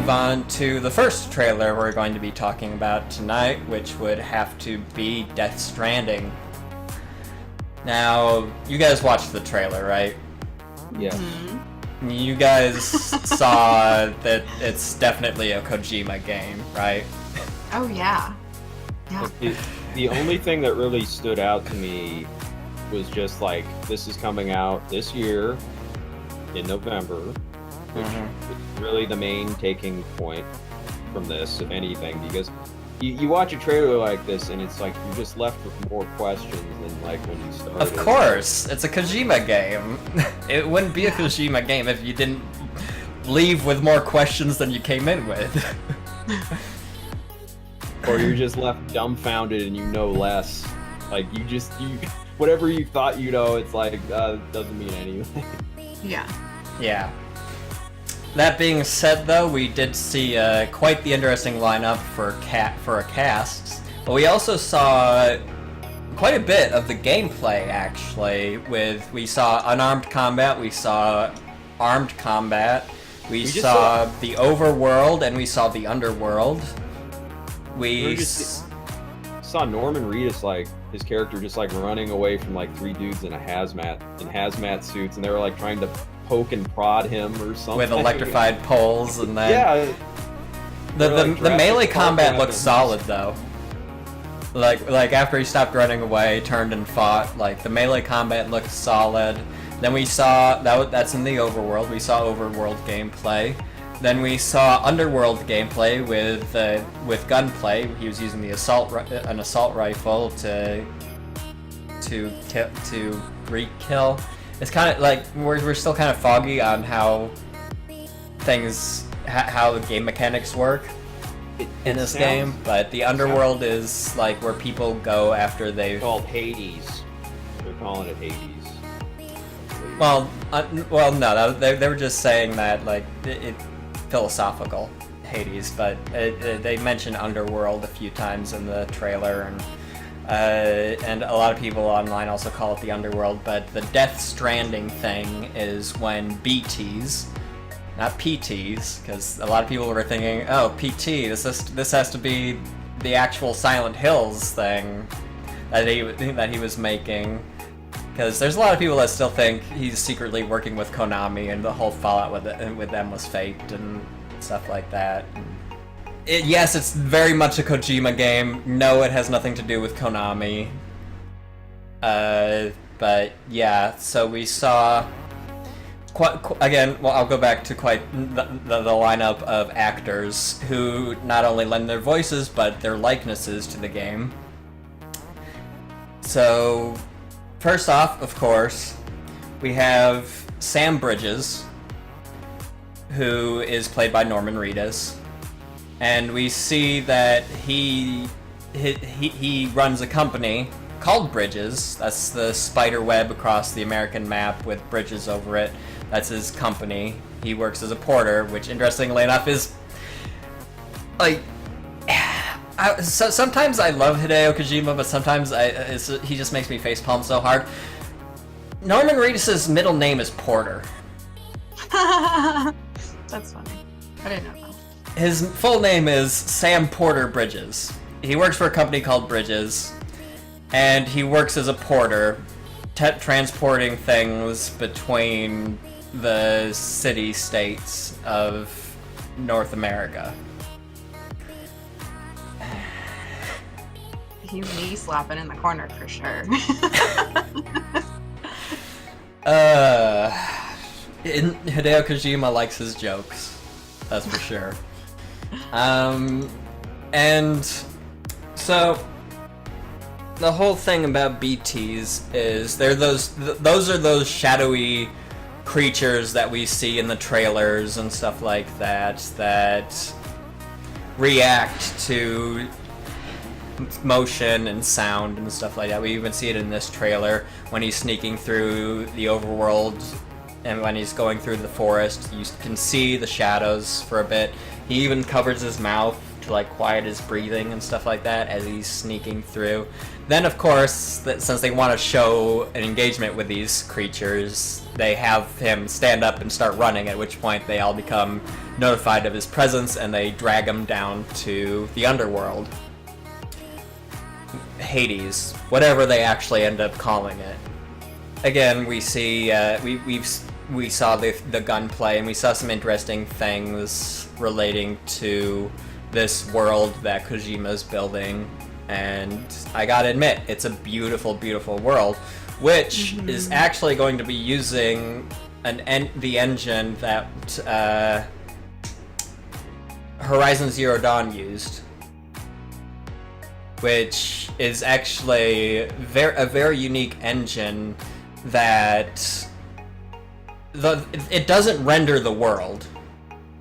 move on to the first trailer we're going to be talking about tonight, which would have to be Death Stranding. Now, you guys watched the trailer, right? Yeah. You guys saw that it's definitely a Kojima game, right? Oh, yeah. Yeah. The only thing that really stood out to me was just like, this is coming out this year in November, which is really the main taking point from this, if anything, because you watch a trailer like this and it's like you're just left with more questions than like when you started. Of course, it's a Kojima game. It wouldn't be a Kojima game if you didn't leave with more questions than you came in with. Or you're just left dumbfounded and you know less. Like you whatever you thought you know, it's like doesn't mean anything. Yeah. Yeah. That being said, though, we did see quite the interesting lineup for a cast, but we also saw quite a bit of the gameplay. Actually, we saw unarmed combat, we saw armed combat, we saw the overworld, and we saw the underworld. We saw Norman Reedus, like his character just like running away from like three dudes in hazmat suits, and they were like trying to poke and prod him or something with electrified poles, and then yeah, the melee combat looks solid though. Like after he stopped running away, turned and fought, like the melee combat looks solid. Then we saw that's in the overworld. We saw overworld gameplay. Then we saw underworld gameplay with gunplay. He was using an assault rifle to re-kill. It's kind of like we're still kind of foggy on how the game mechanics work in this game, but the underworld is like where people go after they've called Hades. They're calling it Hades. Well, no, they were just saying that like it philosophical Hades, but they mentioned underworld a few times in the trailer, and a lot of people online also call it the underworld. But the Death Stranding thing is when BTs, not PTs, because a lot of people were thinking, oh, PT, this has to be the actual Silent Hills thing that he was making. Because there's a lot of people that still think he's secretly working with Konami, and the whole fallout with them was faked and stuff like that. Yes, it's very much a Kojima game. No, it has nothing to do with Konami. But yeah, so we saw again. Well, I'll go back to the lineup of actors who not only lend their voices but their likenesses to the game. So. First off, of course, we have Sam Bridges, who is played by Norman Reedus, and we see that he runs a company called Bridges. That's the spider web across the American map with bridges over it. That's his company. He works as a porter, which, interestingly enough, is like. So sometimes I love Hideo Kojima, but sometimes he just makes me facepalm so hard. Norman Reedus' middle name is Porter. That's funny. I didn't know that. His full name is Sam Porter Bridges. He works for a company called Bridges, and he works as a porter, transporting things between the city-states of North America. He's knee slapping in the corner for sure. Hideo Kojima likes his jokes, that's for sure. And so the whole thing about BTs is those are those shadowy creatures that we see in the trailers and stuff like that react to motion and sound and stuff like that. We even see it in this trailer when he's sneaking through the overworld, and when he's going through the forest, you can see the shadows for a bit. He even covers his mouth to like quiet his breathing and stuff like that as he's sneaking through. Then of course, since they want to show an engagement with these creatures, they have him stand up and start running, at which point they all become notified of his presence and they drag him down to the underworld. Hades, whatever they actually end up calling it. Again, we see we saw the gunplay, and we saw some interesting things relating to this world that Kojima's building, and I gotta admit, it's a beautiful, beautiful world, which is actually going to be using the engine that Horizon Zero Dawn used, which is actually a very unique engine that it doesn't render the world.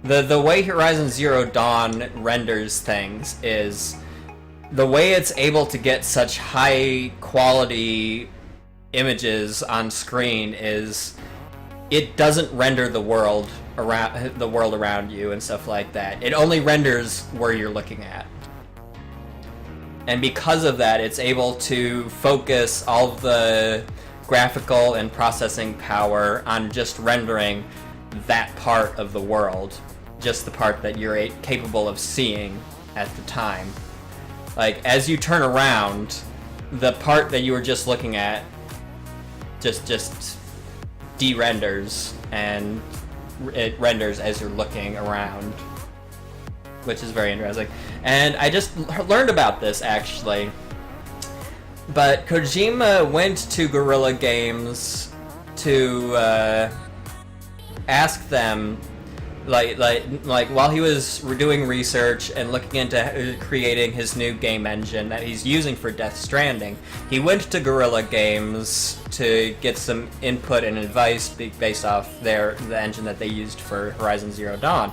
The way Horizon Zero Dawn renders things is the way it's able to get such high quality images on screen is it doesn't render the world around you and stuff like that. It only renders where you're looking at. And because of that, it's able to focus all of the graphical and processing power on just rendering that part of the world, just the part that you're capable of seeing at the time. Like, as you turn around, the part that you were just looking at just de-renders, and it renders as you're looking around, which is very interesting. And I just learned about this, actually. But Kojima went to Guerrilla Games to ask them, like while he was doing research and looking into creating his new game engine that he's using for Death Stranding, he went to Guerrilla Games to get some input and advice based off the engine that they used for Horizon Zero Dawn.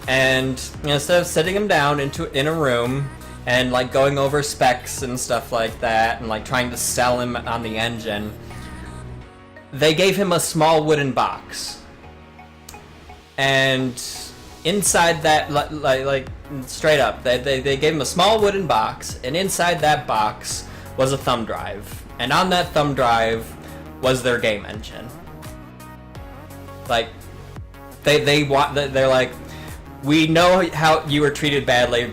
And instead of sitting him down in a room and like going over specs and stuff like that and like trying to sell him on the engine, they gave him a small wooden box. And inside that, like straight up, they gave him a small wooden box, and inside that box was a thumb drive. And on that thumb drive was their game engine. Like, they're like, we know how you were treated badly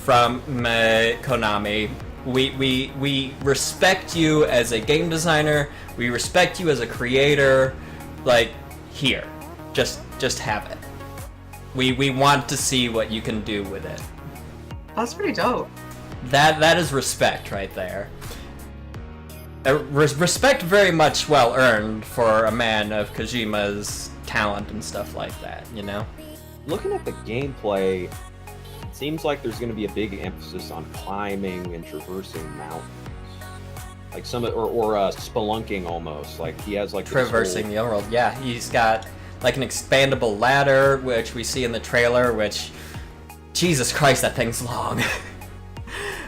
from Konami. We respect you as a game designer. We respect you as a creator. Like, here, just have it. We want to see what you can do with it. That's pretty dope. That is respect right there. Respect very much well earned for a man of Kojima's talent and stuff like that, you know? Looking at the gameplay, it seems like there's going to be a big emphasis on climbing and traversing mountains, like spelunking almost. Like he has like traversing the world. Yeah, he's got like an expandable ladder, which we see in the trailer. Which, Jesus Christ, that thing's long.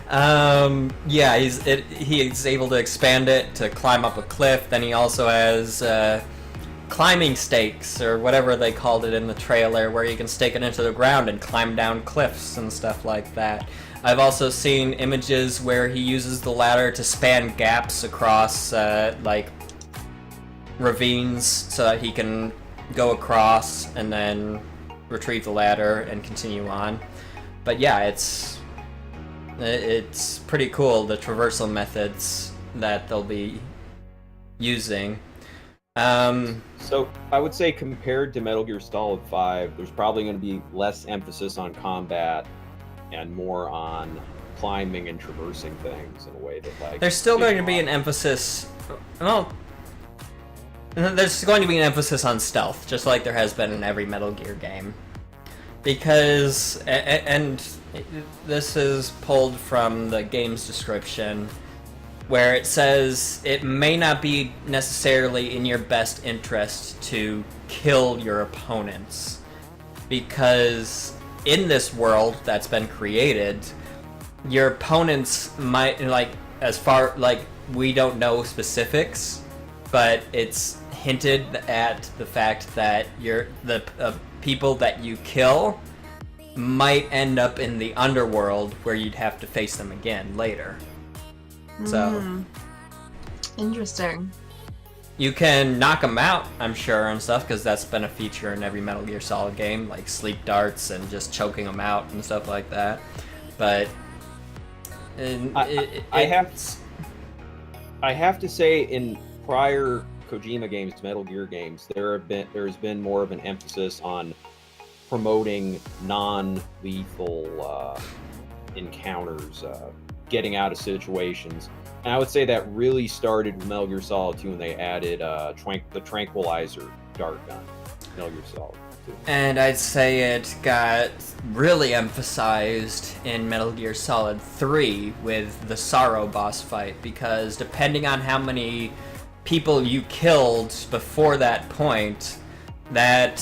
Yeah, he's able to expand it to climb up a cliff. Then he also has climbing stakes, or whatever they called it in the trailer, where you can stake it into the ground and climb down cliffs and stuff like that. I've also seen images where he uses the ladder to span gaps across like ravines so that he can go across and then retrieve the ladder and continue on. But yeah, it's pretty cool, the traversal methods that they'll be using. So I would say compared to Metal Gear Solid 5, there's probably going to be less emphasis on combat and more on climbing and traversing things in a way that like... There's still going to be an emphasis... Well, there's going to be an emphasis on stealth, just like there has been in every Metal Gear game. Because, and this is pulled from the game's description, where it says it may not be necessarily in your best interest to kill your opponents, because in this world that's been created, your opponents might, like, as far, like, we don't know specifics, but it's hinted at the fact that the people that you kill might end up in the underworld where you'd have to face them again later. So Interesting. you can knock them out, I'm sure, and stuff, because that's been a feature in every Metal Gear Solid game, like sleep darts and just choking them out and stuff like that. But I have to say, in prior Kojima games, Metal Gear games, there's been more of an emphasis on promoting non-lethal encounters, getting out of situations. And I would say that really started with Metal Gear Solid 2 when they added the Tranquilizer dart gun. Metal Gear Solid 2. And I'd say it got really emphasized in Metal Gear Solid 3 with the Sorrow boss fight, because depending on how many people you killed before that point, that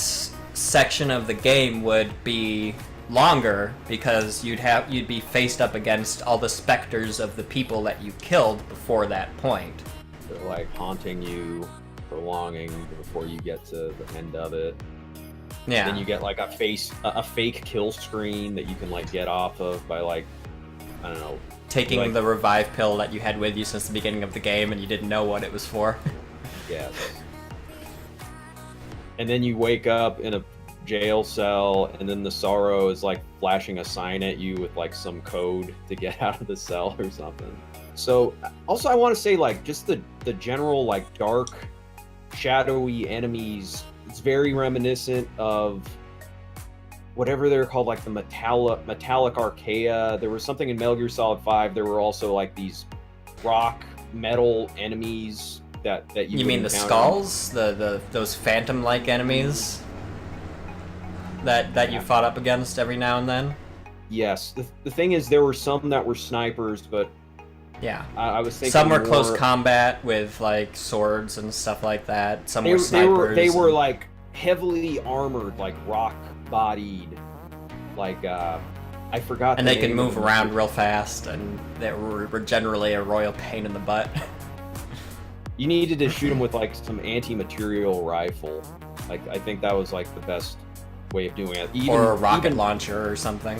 section of the game would be longer, because you'd be faced up against all the specters of the people that you killed before that point. They're like haunting you, prolonging before you get to the end of it. Yeah. Then you get like a fake kill screen that you can like get off of by like, I don't know, taking like, the revive pill that you had with you since the beginning of the game and you didn't know what it was for. Yes. And then you wake up in a jail cell, and then the Sorrow is like flashing a sign at you with like some code to get out of the cell or something. So also I want to say, like, just the general like dark, shadowy enemies, it's very reminiscent of whatever they're called, like the metallic archaea. There was something in Metal Gear Solid 5. There were also like these rock metal enemies that you mean the encounter. skulls, those phantom-like enemies that you fought up against every now and then? Yes. The thing is, there were some that were snipers, but yeah, I was thinking some were more... close combat with like swords and stuff like that. Some were snipers. They were like heavily armored, like rock-bodied, like I forgot. And the they can name move of them. around real fast, and they were generally a royal pain in the butt. You needed to shoot them with like some anti-material rifle. Like, I think that was like the best way of doing it. Or a rocket launcher or something.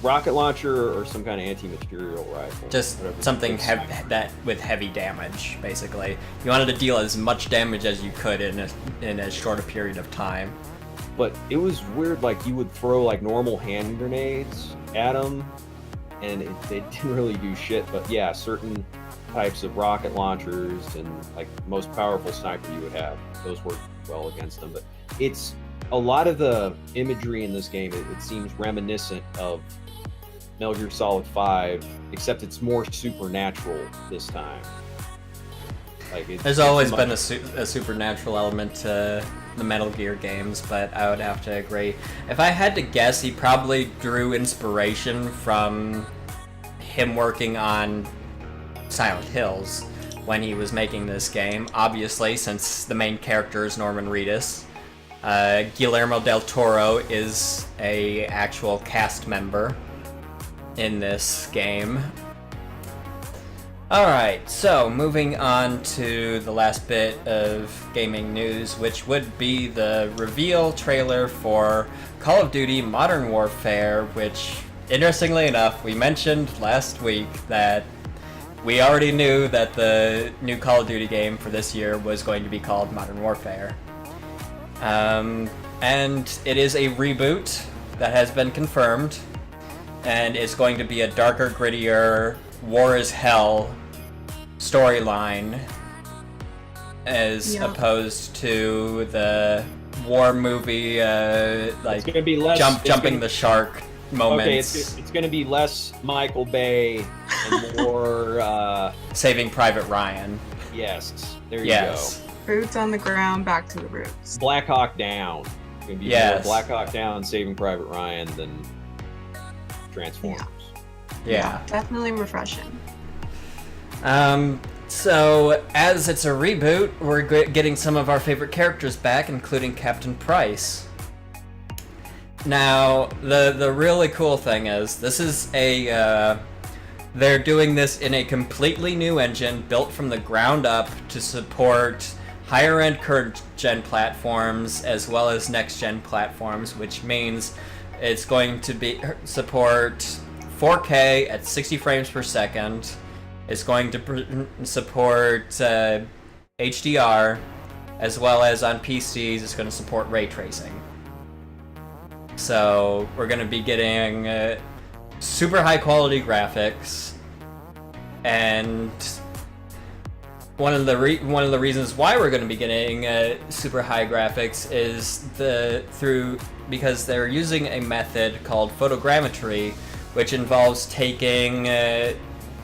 Rocket launcher or some kind of anti-material rifle. Just something that with heavy damage, basically. You wanted to deal as much damage as you could in as short a period of time. But it was weird, like you would throw like normal hand grenades at them, and they didn't really do shit. But yeah, certain types of rocket launchers and like most powerful sniper you would have, those work well against them. But it's a lot of the imagery in this game, it seems reminiscent of Metal Gear Solid 5, except it's more supernatural this time. Like there's always been a supernatural element to the Metal Gear games, but I would have to agree. If I had to guess, he probably drew inspiration from him working on Silent Hills when he was making this game, obviously, since the main character is Norman Reedus. Guillermo del Toro is a actual cast member in this game. Alright, so moving on to the last bit of gaming news, which would be the reveal trailer for Call of Duty Modern Warfare, which, interestingly enough, we mentioned last week that we already knew that the new Call of Duty game for this year was going to be called Modern Warfare. And it is a reboot that has been confirmed, and it's going to be a darker, grittier, war is hell storyline as opposed to the war movie, like it's gonna be less, jumping the shark moments. Okay, it's gonna be less Michael Bay and more Saving Private Ryan. Yes, there you go. Boots on the ground, back to the roots. Black Hawk Down. It's gonna be more Black Hawk Down, Saving Private Ryan than Transformers. Yeah. Definitely refreshing. So as it's a reboot, we're getting some of our favorite characters back, including Captain Price. Now, the really cool thing is, this is they're doing this in a completely new engine, built from the ground up to support higher-end current-gen platforms as well as next-gen platforms, which means It's going to be support 4K at 60 frames per second. It's going to support HDR, as well as on PCs, it's going to support ray tracing. So we're going to be getting super high quality graphics, and one of the reasons why we're going to be getting super high graphics is because they're using a method called photogrammetry, which involves taking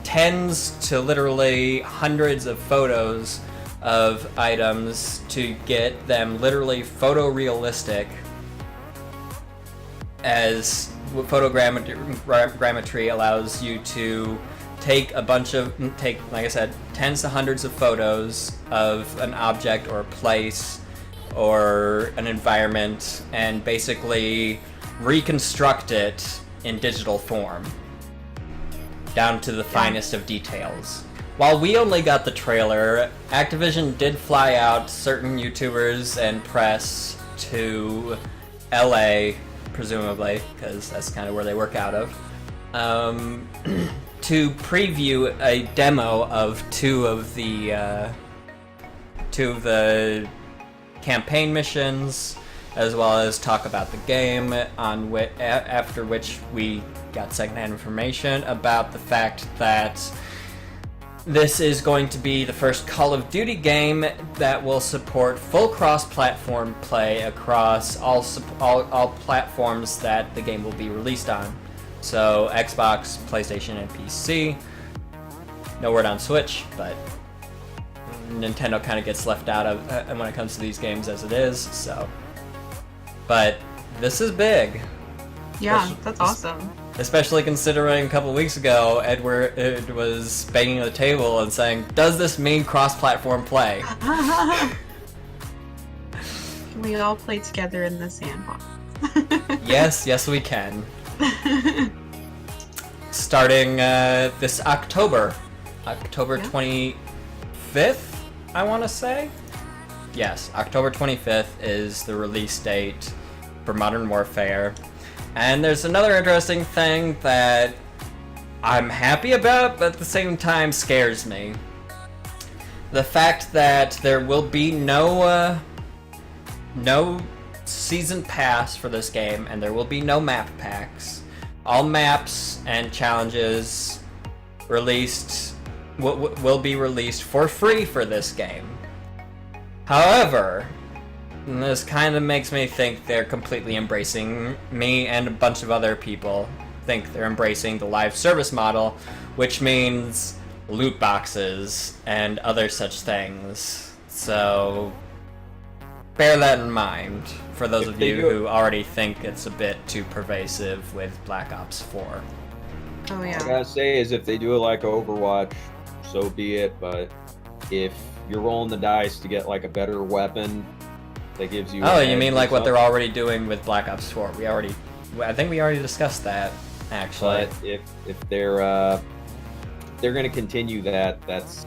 tens to literally hundreds of photos of items to get them literally photorealistic, as photogrammetry allows you to take like I said, tens to hundreds of photos of an object or a place or an environment and basically reconstruct it in digital form down to the finest of details. While we only got the trailer, Activision did fly out certain YouTubers and press to LA, presumably, because that's kind of where they work out of, to preview a demo of two of the campaign missions, as well as talk about the game. After which we got secondhand information about the fact that this is going to be the first Call of Duty game that will support full cross-platform play across all platforms that the game will be released on. So Xbox, PlayStation, and PC. No word on Switch, but Nintendo kind of gets left out of when it comes to these games as it is. So, but this is big. Yeah, that's awesome. Especially considering a couple weeks ago, Edward was banging the table and saying, "Does this mean cross-platform play?" Can we all play together in the sandbox? Yes, we can. Starting this October 25th, I want to say. Yes, October 25th is the release date for Modern Warfare. And there's another interesting thing that I'm happy about, but at the same time scares me. The fact that there will be no season pass for this game, and there will be no map packs. All maps and challenges will be released for free for this game. However, this kind of makes me think they're completely embracing, me and a bunch of other people think they're embracing the live service model, which means loot boxes and other such things. So bear that in mind for those of you who already think it's a bit too pervasive with Black Ops 4. Oh yeah. All I gotta say is, if they do it like Overwatch, so be it, but if you're rolling the dice to get like a better weapon that gives you... Oh, you mean like what they're already doing with Black Ops 4? I think we already discussed that, actually. But if they're gonna continue that, that's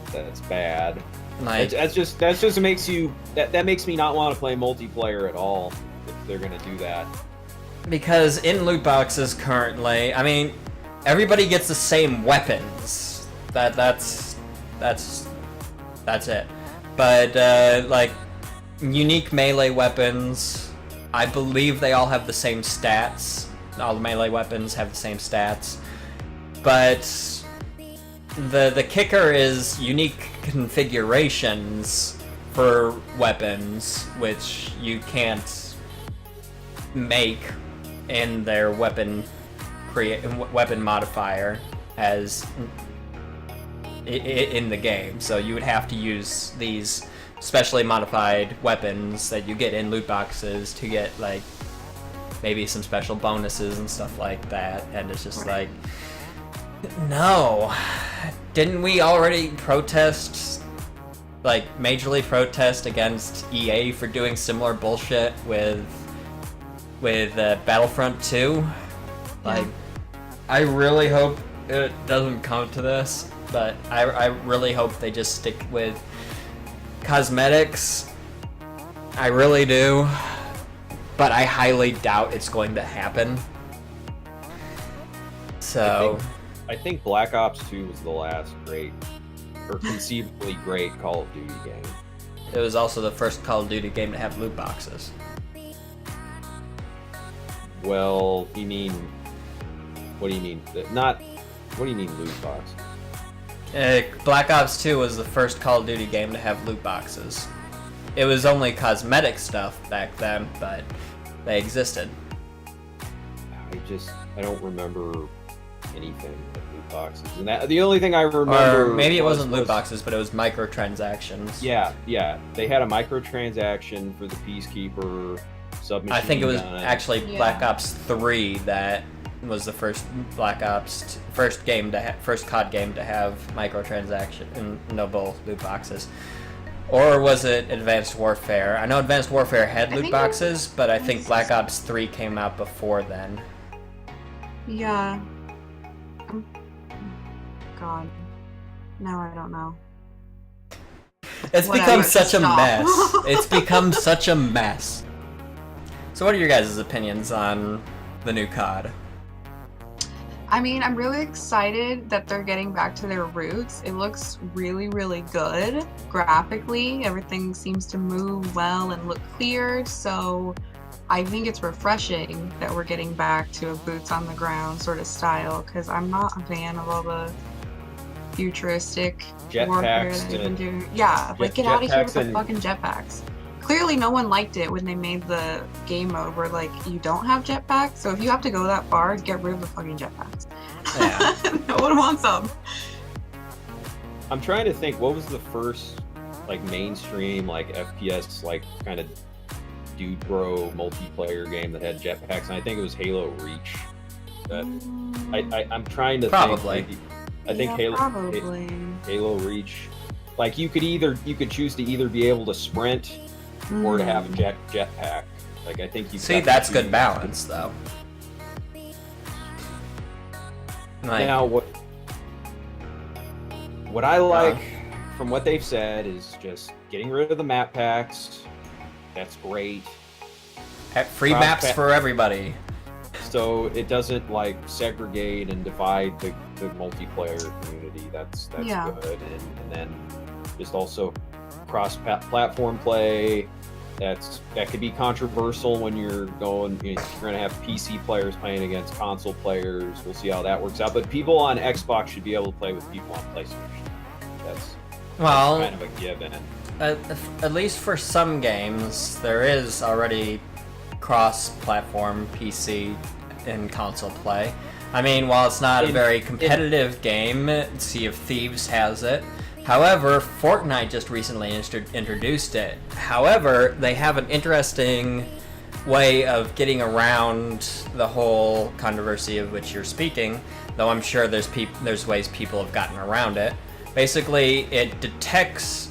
bad. Like, That just makes me not want to play multiplayer at all if they're gonna do that. because in loot boxes currently, I mean, everybody gets the same weapons. That's it. But like unique melee weapons, I believe they all have the same stats. All the melee weapons have the same stats. But the kicker is unique configurations for weapons, which you can't make in their weapon modifier as in the game. So you would have to use these specially modified weapons that you get in loot boxes to get like maybe some special bonuses and stuff like that. And it's just like, no, didn't we already protest, like majorly protest against EA for doing similar bullshit with Battlefront 2? Like, I really hope it doesn't come to this, but I really hope they just stick with cosmetics. I really do, but I highly doubt it's going to happen. So I think Black Ops 2 was the last great, or conceivably great Call of Duty game. it was also the first Call of Duty game to have loot boxes. Well, you mean, what do you mean? Not, what do you mean loot box? Black Ops 2 was the first Call of Duty game to have loot boxes. It was only cosmetic stuff back then, but they existed. I don't remember anything but loot boxes. And that, the only thing I remember, Or maybe it wasn't loot boxes, but it was microtransactions. Yeah. They had a microtransaction for the Peacekeeper submachine I think it was gun. actually Yeah. Black Ops 3 that was the first first game to first COD game to have microtransaction and noble loot boxes. Or was it Advanced Warfare? I know Advanced Warfare had I loot think boxes, but I think was- Black Ops 3 came out before then. Yeah. God. Now I don't know. It's Whatever, become just such a stop. mess. It's become such a mess. So what are your guys' opinions on the new COD? I mean, I'm really excited that they're getting back to their roots. It looks really, really good graphically. Everything seems to move well and look clear. So I think it's refreshing that we're getting back to a boots on the ground sort of style, because I'm not a fan of all the futuristic warfare Jetpacks that they've been and- doing. Yeah, like get out of here with jetpacks the and- fucking jetpacks. Clearly no one liked it when they made the game mode where like you don't have jetpacks, so if you have to go that far, get rid of the fucking jetpacks. Yeah. No one wants them. I'm trying to think, what was the first like mainstream like FPS like kind of dude bro multiplayer game that had jetpacks? And I think it was Halo Reach. That I'm trying to Probably. think. I think Yeah, probably. Halo Reach. Like you could choose to either be able to sprint or to have a jetpack. Like I think you See, that's good balance, though. Like, Now what I like from what they've said is just getting rid of the map packs. That's great. free cross maps pa- for everybody. So it doesn't like segregate and divide the multiplayer community. That's Yeah. good. And then just also cross-platform play. That could be controversial when you're going. You're going to have PC players playing against console players. We'll see how that works out. But people on Xbox should be able to play with people on PlayStation. That's Well, kind of a given. at least for some games, there is already cross-platform PC and console play. I mean, while it's not a very competitive game, Sea of Thieves has it. However, Fortnite just recently introduced it. However, they have an interesting way of getting around the whole controversy of which you're speaking, though I'm sure there's ways people have gotten around it. Basically, it detects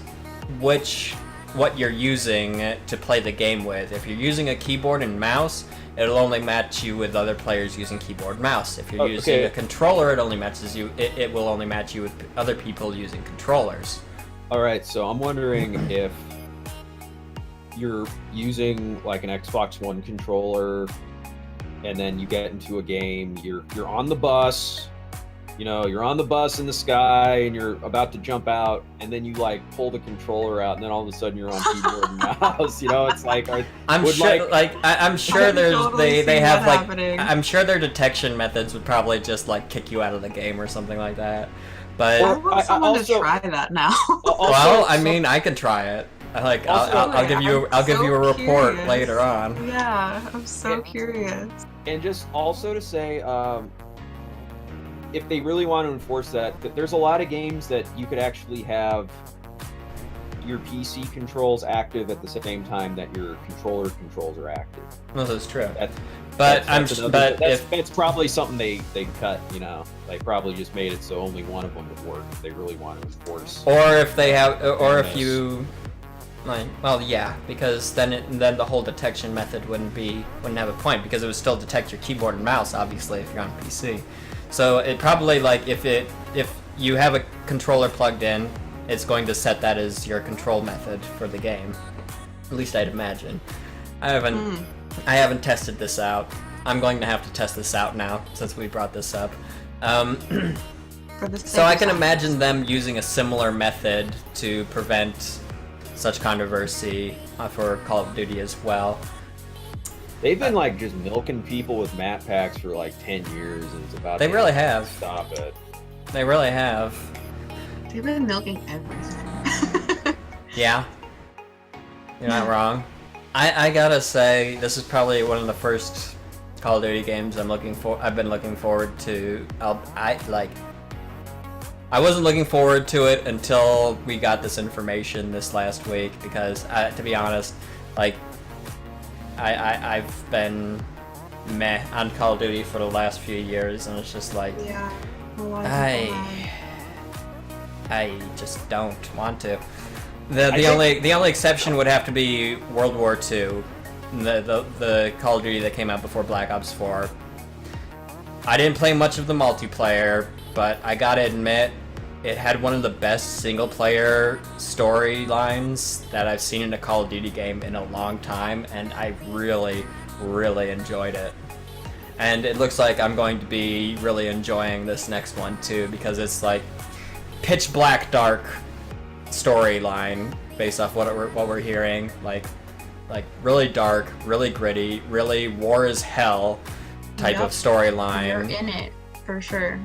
what you're using to play the game with. If you're using a keyboard and mouse, it'll only match you with other players using keyboard and mouse. If you're using a controller, it only matches you. It will only match you with other people using controllers. All right, so I'm wondering if you're using like an Xbox One controller, and then you get into a game. You're on the bus. You're on the bus in the sky, and you're about to jump out, and then you like pull the controller out, and then all of a sudden you're on keyboard and mouse. It's like I'm sure there's totally they see have that like happening. I'm sure their detection methods would probably just like kick you out of the game or something like that. But I want someone to try that now. well, I mean, I could try it. I'll give you I'm a report curious. later on. Yeah, I'm so curious. And just also to say, if they really want to enforce that, there's a lot of games that you could actually have your PC controls active at the same time that your controller controls are active. Well, that's true. That's If it's probably something they cut. They probably just made it so only one of them would work if they really want to enforce. or if they have, or if Yes. you, like, well, yeah, because then the whole detection method wouldn't have a point, because it would still detect your keyboard and mouse, obviously, if you're on PC. So it probably, like, if you have a controller plugged in, it's going to set that as your control method for the game. At least I'd imagine. I haven't tested this out. I'm going to have to test this out now since we brought this up. Um, For the so I can sake of imagine them using a similar method to prevent such controversy for Call of Duty as well. They've been like just milking people with map packs for like 10 years, and it's about They to really have. stop it. They really have. They've been milking everything. Yeah. You're not wrong. I gotta say, this is probably one of the first Call of Duty games I've been looking forward to. I wasn't looking forward to it until we got this information this last week, because to be honest, like I've been meh on Call of Duty for the last few years, and it's just like Yeah. A lot of people have. I just don't want to. The only exception would have to be World War II, the Call of Duty that came out before Black Ops 4. I didn't play much of the multiplayer, but I gotta admit, it had one of the best single-player storylines that I've seen in a Call of Duty game in a long time, and I really, really enjoyed it. And it looks like I'm going to be really enjoying this next one too, because it's like pitch black dark storyline based off what we're hearing, like really dark, really gritty, really war is hell type of storyline. You're in it for sure.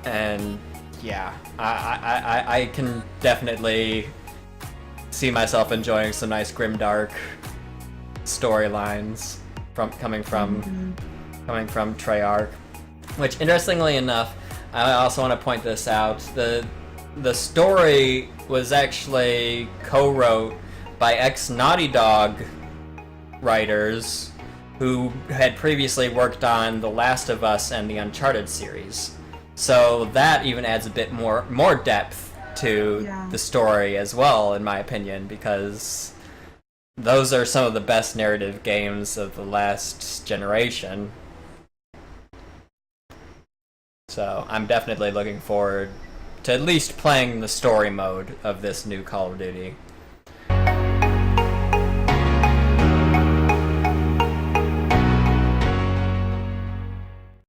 And yeah, I can definitely see myself enjoying some nice grimdark storylines coming from Treyarch. Which, interestingly enough, I also want to point this out. The story was actually co-wrote by ex-Naughty Dog writers who had previously worked on The Last of Us and the Uncharted series. So that even adds a bit more depth to the story as well, in my opinion, because those are some of the best narrative games of the last generation. So I'm definitely looking forward to at least playing the story mode of this new Call of Duty.